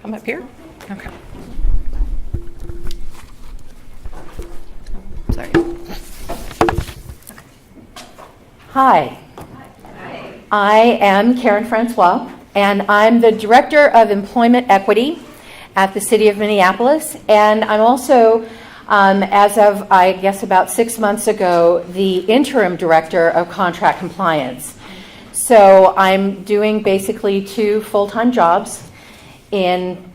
Come up here? Okay. Sorry. Hi. I am Karen Francois, and I'm the Director of Employment Equity at the City of Minneapolis, and I'm also, as of, I guess, about 6 months ago, the Interim Director of Contract Compliance. So I'm doing basically 2 full-time jobs in,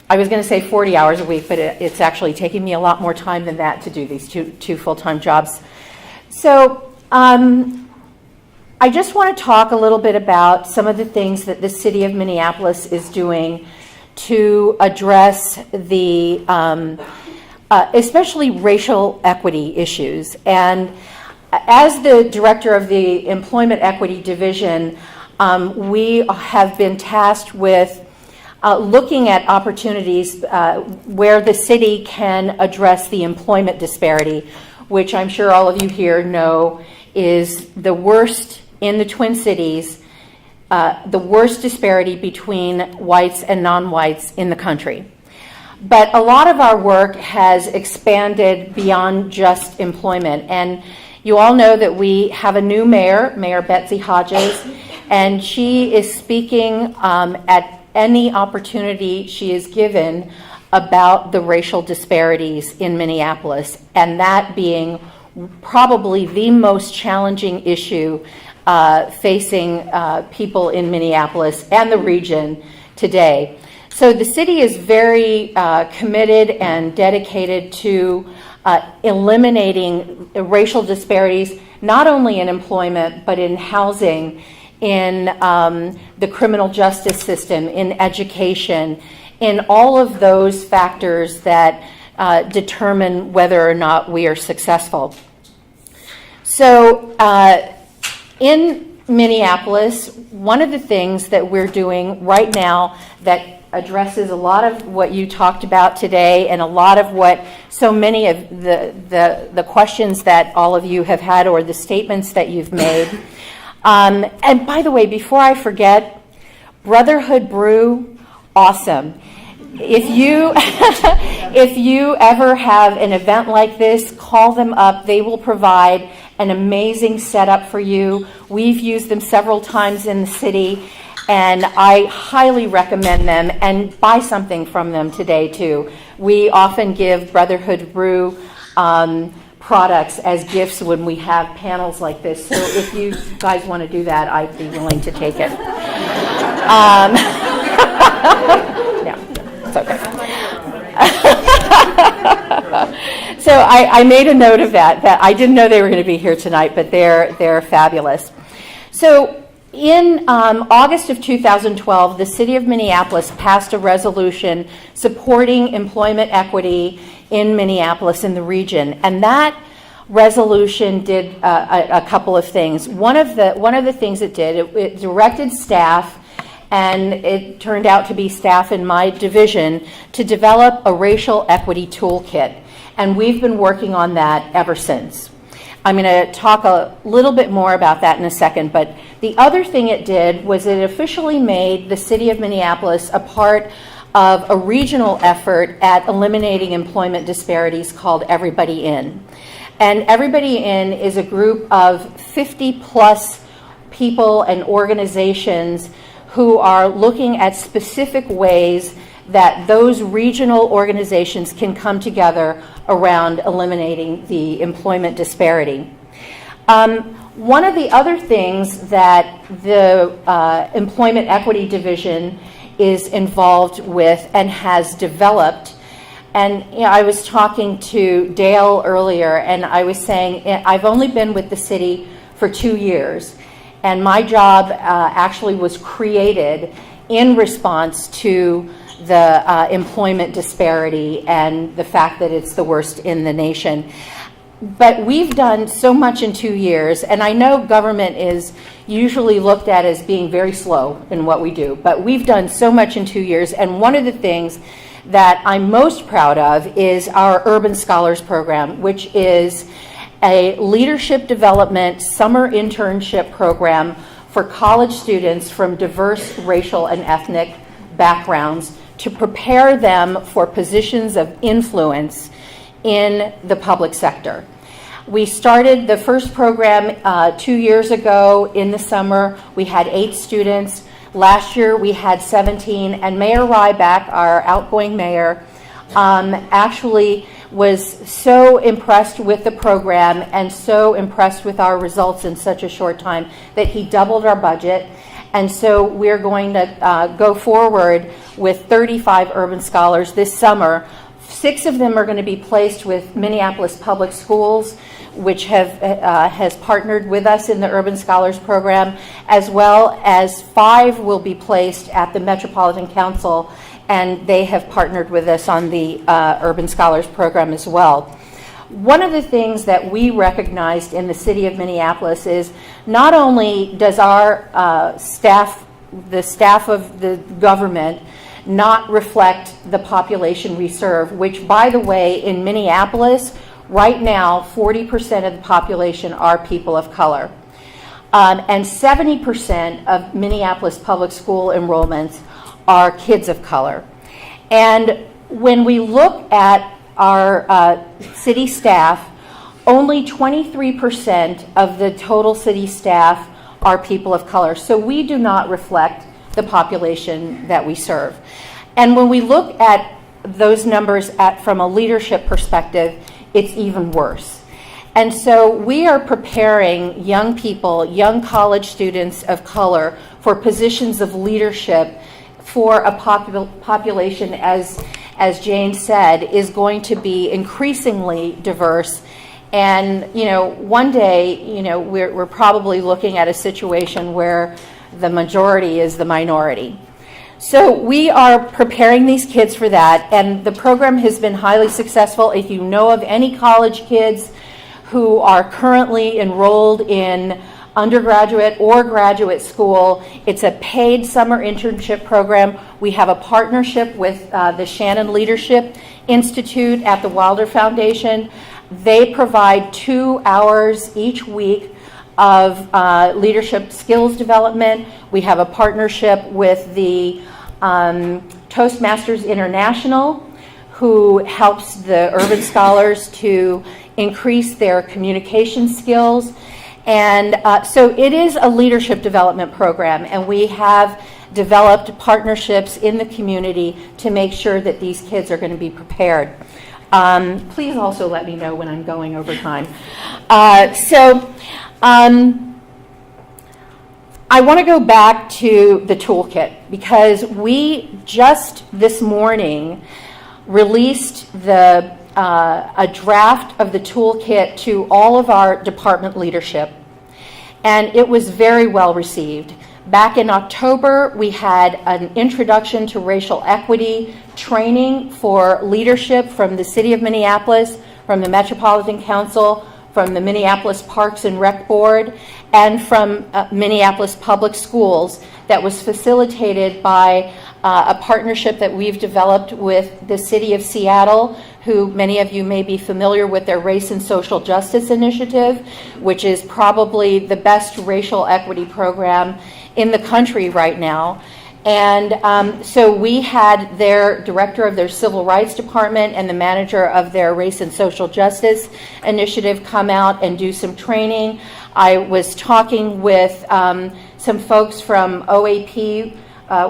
I was going to say 40 hours a week, but it's actually taking me a lot more time than that to do these two full-time jobs. So I just want to talk a little bit about some of the things that the City of Minneapolis is doing to address the, especially racial equity issues. And as the director of the Employment Equity Division, we have been tasked with looking at opportunities where the city can address the employment disparity, which I'm sure all of you here know is the worst in the Twin Cities, the worst disparity between whites and non-whites in the country. But a lot of our work has expanded beyond just employment. And you all know that we have a new mayor, Mayor Betsy Hodges, and she is speaking at any opportunity she is given about the racial disparities in Minneapolis, and that being probably the most challenging issue facing people in Minneapolis and the region today. So the city is very committed and dedicated to eliminating racial disparities, not only in employment, but in housing, in the criminal justice system, in education, in all of those factors that determine whether or not we are successful. So in Minneapolis, one of the things that we're doing right now that addresses a lot of what you talked about today and a lot of what so many of the questions that all of you have had or the statements that you've made. And by the way, before I forget, Brotherhood Brew, awesome. If you ever have an event like this, call them up. They will provide an amazing setup for you. We've used them several times in the city, and I highly recommend them, and buy something from them today too. We often give Brotherhood Brew products as gifts when we have panels like this. So if you guys want to do that, I'd be willing to take it. No, it's okay. So I made a note of that I didn't know they were going to be here tonight, but they're fabulous. So in August of 2012, the City of Minneapolis passed a resolution supporting employment equity in Minneapolis in the region, and that resolution did a couple of things. One of the things it did, it directed staff, and it turned out to be staff in my division, to develop a racial equity toolkit, and we've been working on that ever since. I'm going to talk a little bit more about that in a second, but the other thing it did was it officially made the City of Minneapolis a part of a regional effort at eliminating employment disparities called Everybody In. And Everybody In is a group of 50 plus people and organizations who are looking at specific ways that those regional organizations can come together around eliminating the employment disparity. One of the other things that the Employment Equity Division is involved with and has developed, and I was talking to Dale earlier, and I was saying I've only been with the city for 2 years, and my job actually was created in response to the employment disparity and the fact that it's the worst in the nation. But we've done so much in 2 years, and I know government is usually looked at as being very slow in what we do, but we've done so much in 2 years, and one of the things that I'm most proud of is our Urban Scholars Program, which is a leadership development summer internship program for college students from diverse racial and ethnic backgrounds to prepare them for positions of influence in the public sector. We started the first program 2 years ago in the summer. We had 8 students. Last year we had 17, and Mayor Ryback, our outgoing mayor, actually was so impressed with the program and so impressed with our results in such a short time that he doubled our budget. And so we're going to go forward with 35 urban scholars this summer. 6 of them are going to be placed with Minneapolis Public Schools, which has partnered with us in the Urban Scholars Program, as well as 5 will be placed at the Metropolitan Council, and they have partnered with us on the Urban Scholars Program as well. One of the things that we recognized in the city of Minneapolis is not only does our staff, the staff of the government, not reflect the population we serve, which, by the way, in Minneapolis, right now, 40% of the population are people of color. And 70% of Minneapolis public school enrollments are kids of color. And when we look at our city staff, only 23% of the total city staff are people of color. So we do not reflect the population that we serve. And when we look at those numbers from a leadership perspective, it's even worse. And so we are preparing young people, young college students of color, for positions of leadership for a population, as Jane said, is going to be increasingly diverse. And one day, we're probably looking at a situation where the majority is the minority. So we are preparing these kids for that, and the program has been highly successful. If you know of any college kids who are currently enrolled in undergraduate or graduate school, it's a paid summer internship program. We have a partnership with the Shannon Leadership Institute at the Wilder Foundation. They provide 2 hours each week of leadership skills development. We have a partnership with the Toastmasters International, who helps the urban scholars to increase their communication skills. And so it is a leadership development program, and we have developed partnerships in the community to make sure that these kids are going to be prepared. Please also let me know when I'm going over time. I want to go back to the toolkit, because we just this morning released a draft of the toolkit to all of our department leadership, and it was very well received. Back in October, we had an introduction to racial equity training for leadership from the City of Minneapolis, from the Metropolitan Council, from the Minneapolis Parks and Rec Board, and from Minneapolis Public Schools, that was facilitated by a partnership that we've developed with the City of Seattle, who many of you may be familiar with their Race and Social Justice Initiative, which is probably the best racial equity program in the country right now. And so we had their director of their Civil Rights Department and the manager of their Race and Social Justice Initiative come out and do some training. I was talking with some folks from OAP,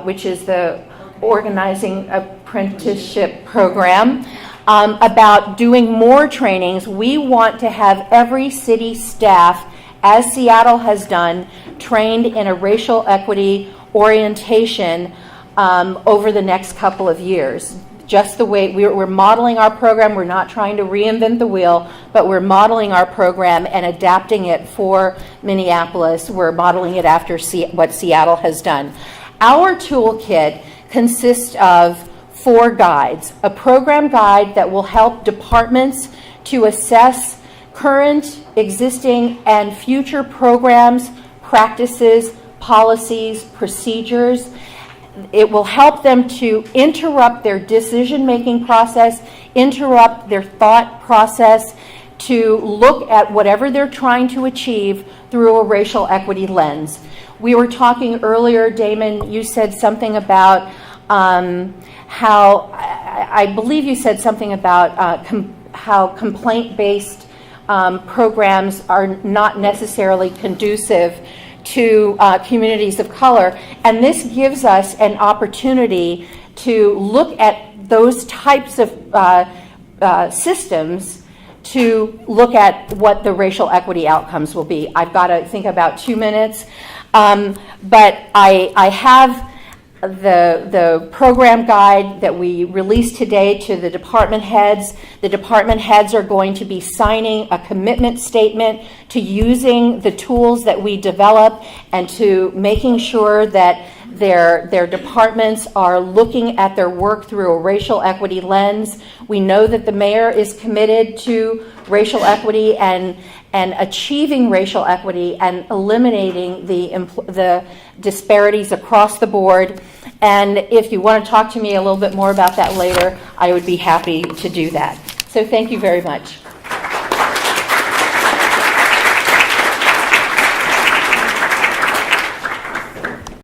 which is the Organizing Apprenticeship Program, about doing more trainings. We want to have every city staff, as Seattle has done, trained in a racial equity orientation over the next couple of years. Just the way we're modeling our program. We're not trying to reinvent the wheel, but we're modeling our program and adapting it for Minneapolis. We're modeling it after what Seattle has done. Our toolkit consists of 4 guides. A program guide that will help departments to assess current, existing, and future programs, practices, policies, procedures. It will help them to interrupt their decision-making process, interrupt their thought process, to look at whatever they're trying to achieve through a racial equity lens. We were talking earlier, Damon, you said something about how I believe you said something about how complaint-based programs are not necessarily conducive to communities of color, and this gives us an opportunity to look at those types of systems to look at what the racial equity outcomes will be. I've got to think about 2 minutes, but I have the program guide that we released today to the department heads. The department heads are going to be signing a commitment statement to using the tools that we develop and to making sure that their departments are looking at their work through a racial equity lens. We know that the mayor is committed to racial equity and achieving racial equity and eliminating the disparities across the board. And if you want to talk to me a little bit more about that later, I would be happy to do that. So thank you very much.